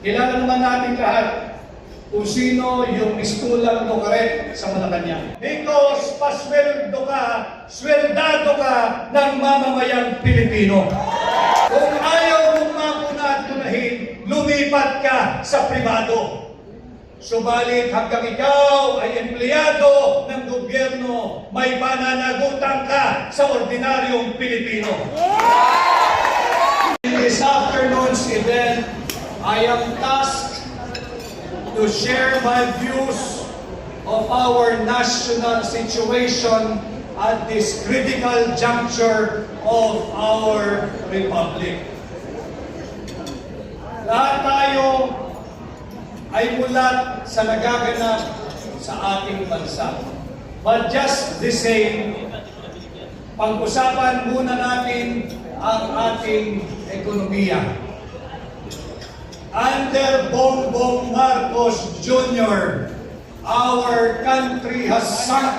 Kilala naman natin lahat kung sino yung Istulang Ducaret sa Malacanang. Because sweldado ka ng mamamayang Pilipino. Kung ayaw mong mapuna at tunahin, lumipat ka sa pribado. Subalit hanggang ikaw ay empleyado ng gobyerno, may pananagutan ka sa ordinaryong Pilipino. In this afternoon's event, I am tasked to share my views of our national situation at this critical juncture of our republic. Lahat tayo ay mulat sa nagaganap sa ating bansa. But just the same, pag-usapan muna natin ang ating ekonomiya. Under Bongbong Marcos Jr., our country has sunk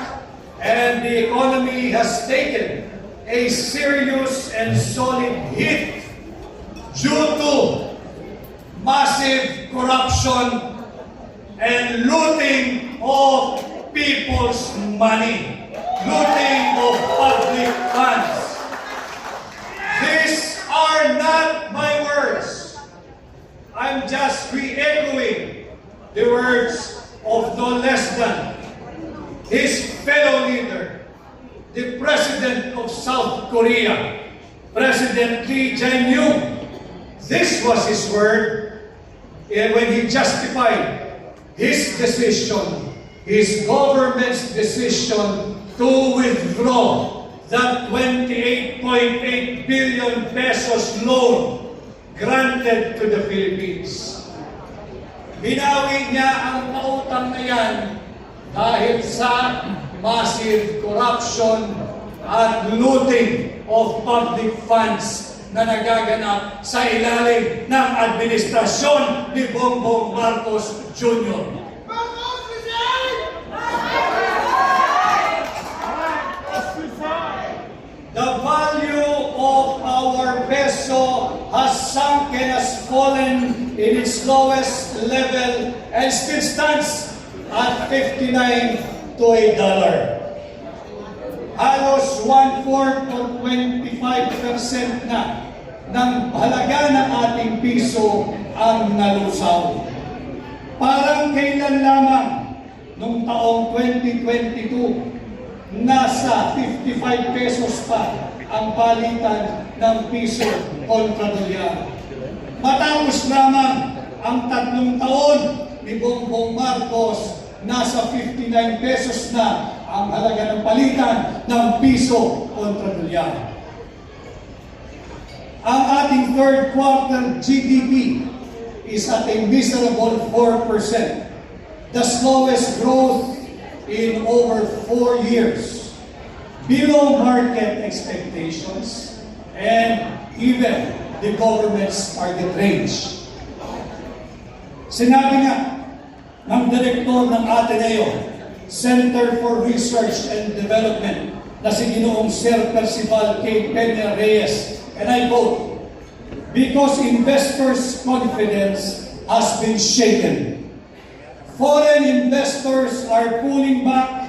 and the economy has taken a serious and solid hit due to massive corruption and looting of people's money, looting of public funds. These are not my words. I'm just re-echoing the words of no less than his fellow leader, the President of South Korea, President Lee Jae-myung. This was his word when he justified his decision, his government's decision to withdraw that 28.8 billion pesos loan granted to the Philippines. Binawi niya ang pautang na yan dahil sa massive corruption at looting of public funds na nagaganap sa ilalim ng administrasyon ni Bongbong Marcos Jr. The value of our peso has sunk and has fallen in its lowest level and still stands at 59 to a dollar. Halos 1/4 or 25% na ng halaga ng ating piso ang nalusaw. Parang kailan lamang noong taong 2022, nasa 55 pesos pa ang palitan ng piso kontra dolyar. Matapos lamang ang 3 taon ni Bongbong Marcos, nasa 59 pesos na ang halaga ng palitan ng piso kontra dolyar. Ang ating third quarter GDP is at a miserable 4%, the slowest growth in over 4 years, below market expectations and even the government's target range. Sinabi nga ng direktor ng Ateneo Center for Research and Development na si Ginoong Sir Percival K. Peña Reyes, and I quote, "Because investors' confidence has been shaken. Foreign investors are pulling back.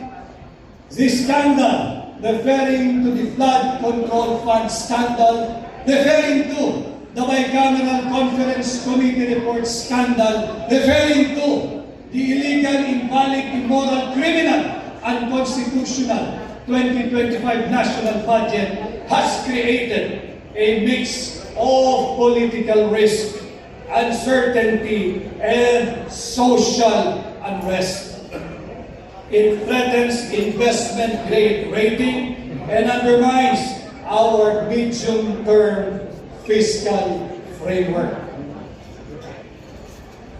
The scandal," referring to the flood control fund scandal, referring to the Bicameral Conference Committee report scandal, referring to the illegal, invalid, immoral, criminal, unconstitutional 2025 national budget, has created a mix of political risk, uncertainty, and social unrest. It threatens investment grade rating and undermines our medium-term fiscal framework.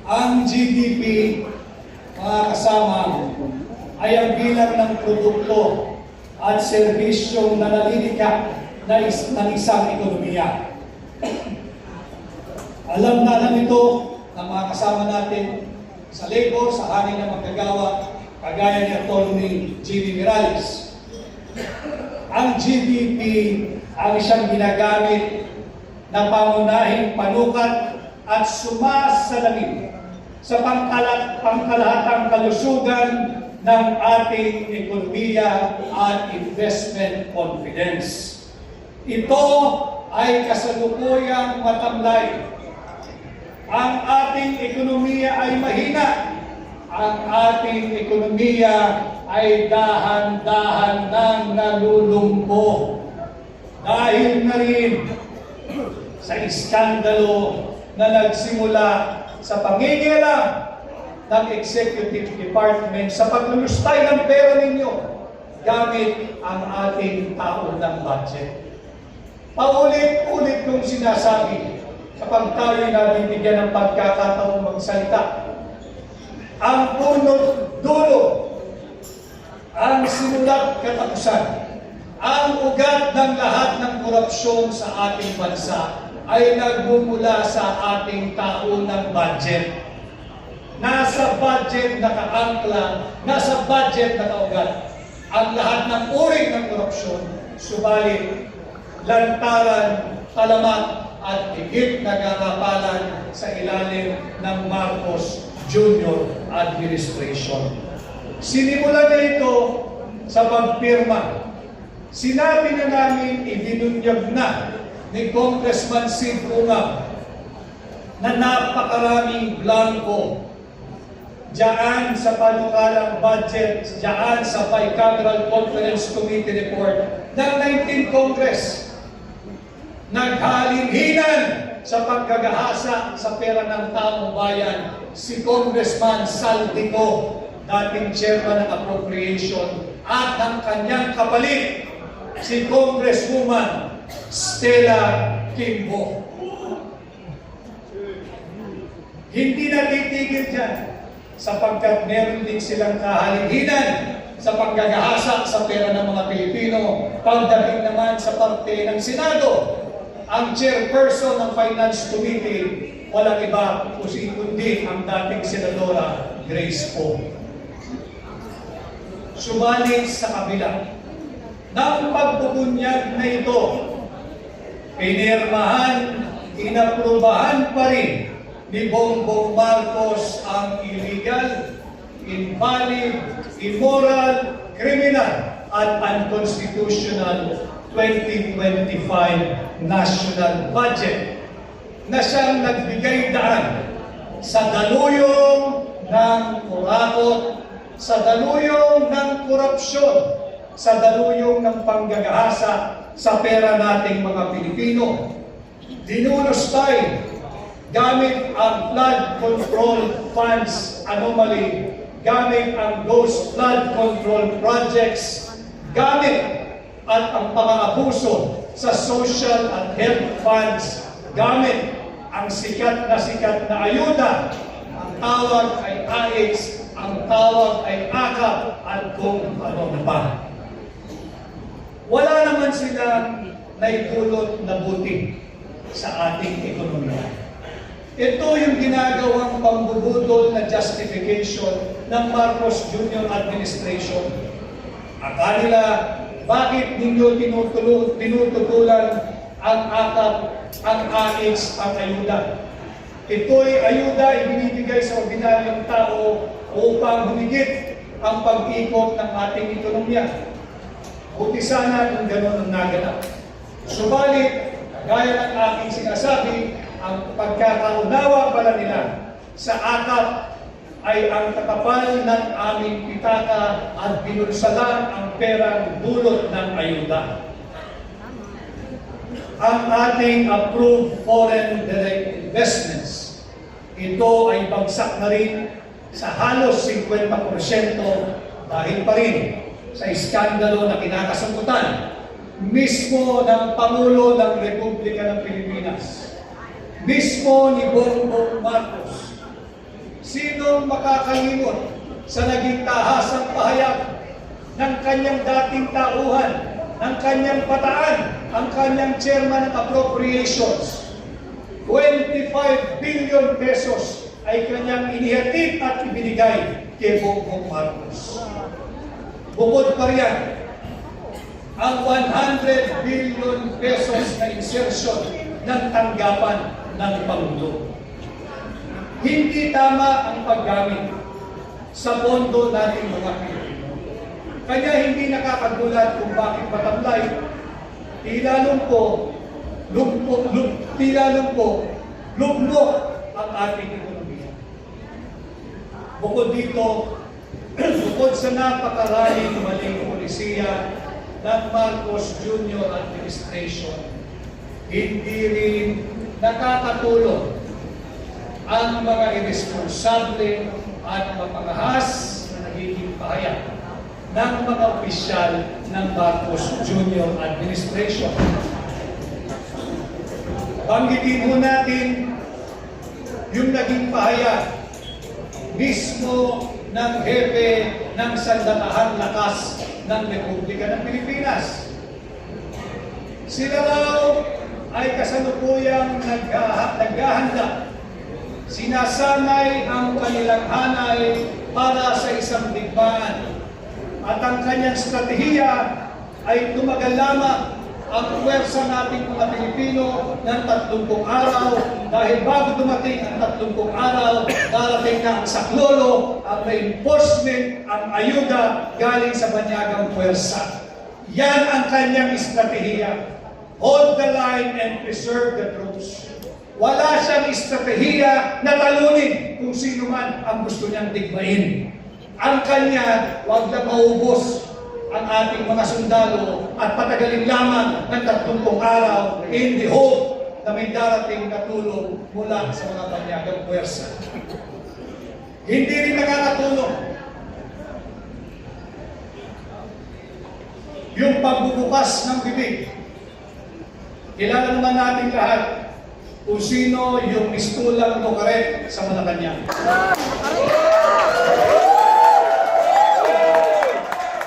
Ang GDP, mga kasama, ay ang bilang ng produkto at serbisyong nanalilikha ng isang ekonomiya. Alam na ito ng mga kasama natin sa labor, sa hanay ng manggagawa, kagaya ni Atty. Jimmy Mirales. Ang GDP ang isang ginagamit na pangunahing panukat at sumasalamin sa pangkalahatang kalusugan ng ating ekonomiya at investment confidence. Ito ay kasalukuyang matamlay. Ang ating ekonomiya ay mahina. Ang ating ekonomiya ay dahan-dahan nang nalulumpo. Dahil na rin sa iskandalo na nagsimula sa pangingialam ng Executive Department sa paglulustay ng pera ninyo gamit ang ating taunang budget. Paulit-ulit kong sinasabi kapag tayo nabibigyan ng pagkakataong magsalita, ang punot dulo, ang simulat katapusan, ang ugat ng lahat ng korupsyon sa ating bansa ay nagmumula sa ating taunang budget. Nasa budget nakaangkla, nasa budget nakaugat ang lahat ng uri ng korupsyon, subalit lantaran, talamak at higit na karapalan sa ilalim ng Marcos Jr. Administration. Sinimulan na ito sa pagpirma. Sinabi na namin, ibinunyag na ni Congressman Sid Ungab na napakaraming blanco diyan sa panukalang budget, diyan sa Bicameral Conference Committee report ng 19th Congress. Naghalinhinan sa paggagahasa sa pera ng taong bayan si Congressman Saldico, dating chairman ng Appropriation, at ang kanyang kapalit, si Congresswoman Stella Kimbo. Hindi natitigil dyan sapagkat meron din silang kahalinhinan sa paggagahasa sa pera ng mga Pilipino. Pagdating naman sa parte ng Senado, ang chairperson ng Finance Committee, walang iba kundi ang dating Senadora Grace Poe. Subalit sa kabila ng pagbubunyag na ito, pinirmahan, inaprubahan pa rin ni Bongbong Marcos ang illegal, invalid, immoral, criminal, at unconstitutional 2025 national budget na siyang nagbigay daan sa daluyong ng kurakot, sa daluyong ng korupsyon, sa daluyong ng panggagahasa sa pera nating mga Pilipino. Dinunos tayo gamit ang flood control funds anomaly, gamit ang ghost flood control projects, gamit at ang pang-aabuso sa social at health funds, gamit ang sikat na ayuda. Ang tawag ay AIX, ang tawag ay AKAP, at kung ano na pa. Wala naman silang naitulot na buti sa ating ekonomiya. Ito yung ginagawang pambubudol na justification ng Marcos Jr. Administration. Akala nila, bakit ninyo tinututulan ang AKAP, ang AIX, ang ayuda? Ito'y ayuda ibinibigay sa ordinaryong tao upang humigit ang pag-ikot ng ating ekonomiya. Buti sana kung gano'n ang naganap. Subalit, gaya ng aking sinasabi, ang pagkakaunawa pala nila sa AKAP ay ang kakapal ng aming pitaka at binulsalan ang perang dulot ng ayuda. Ang ating approved foreign direct investments, ito ay bagsak na rin sa halos 50% dahil pa rin sa iskandalo na kinakasakutan mismo ng Pangulo ng Republika ng Pilipinas, mismo ni Bongbong Marcos. Sinong makakalimot sa naging tahasang pahayag ng kanyang dating tauhan, ng kanyang pataan, ang kanyang chairman ng Appropriations? 25 billion pesos ay kanyang inihatid at ibinigay kay Bongbong Marcos. Bukod pa riyan, ang 100 billion pesos na insertion ng tanggapan ng Pangulo. hindi tama ang paggamit sa pondo nating mga Pilipino. Kaya hindi nakakagulat kung bakit patablay, lugmok ang ating ekonomiya. Bukod dito, bukod sa napakaraming maling polisiya ng Marcos Jr. Administration, hindi rin nakakatulong ang mga irresponsable at mapangahas na nagiging pahayag ng mga opisyal ng Marcos Jr. Administration. Banggitin mo natin yung naging pahayag mismo ng hepe ng Sandatahang Lakas ng Republika ng Pilipinas. Sila raw ay kasalukuyang naghahanda. Sinasanay ang kanilang hanay para sa isang digmaan. At ang kanyang strategiya ay tumagal lamang ang puwersa nating mga Pilipino ng 30 araw dahil bago dumating ang 30 araw, darating na ang saklolo, ang reinforcement, ang ayuda galing sa banyagang puwersa. Yan ang kanyang estratehiya. Hold the line and preserve the troops. Wala siyang estratehiya na talunin kung sino man ang gusto niyang digmain. Ang kanya, huwag na maubos ang ating mga sundalo at patagalin lamang ng 30 araw in the hope na may darating na tulong mula sa mga banyagang puwersa. Hindi rin nakakatulong yung pagbubukas ng bibig. Kilala naman natin lahat kung sino yung mistulang Ducaret sa Malacanang.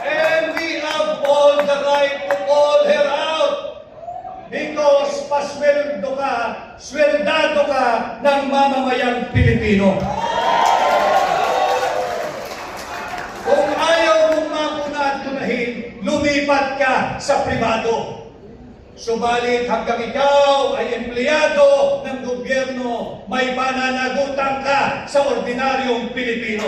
And we have all the right to call her out because pasweldo ka, sweldado ka ng mamamayang Pilipino. Kung ayaw mong makuna at tunahin, lumipat ka sa pribado. Subalit hanggang ikaw ay empleyado ng gobyerno, may pananagutan ka sa ordinaryong Pilipino.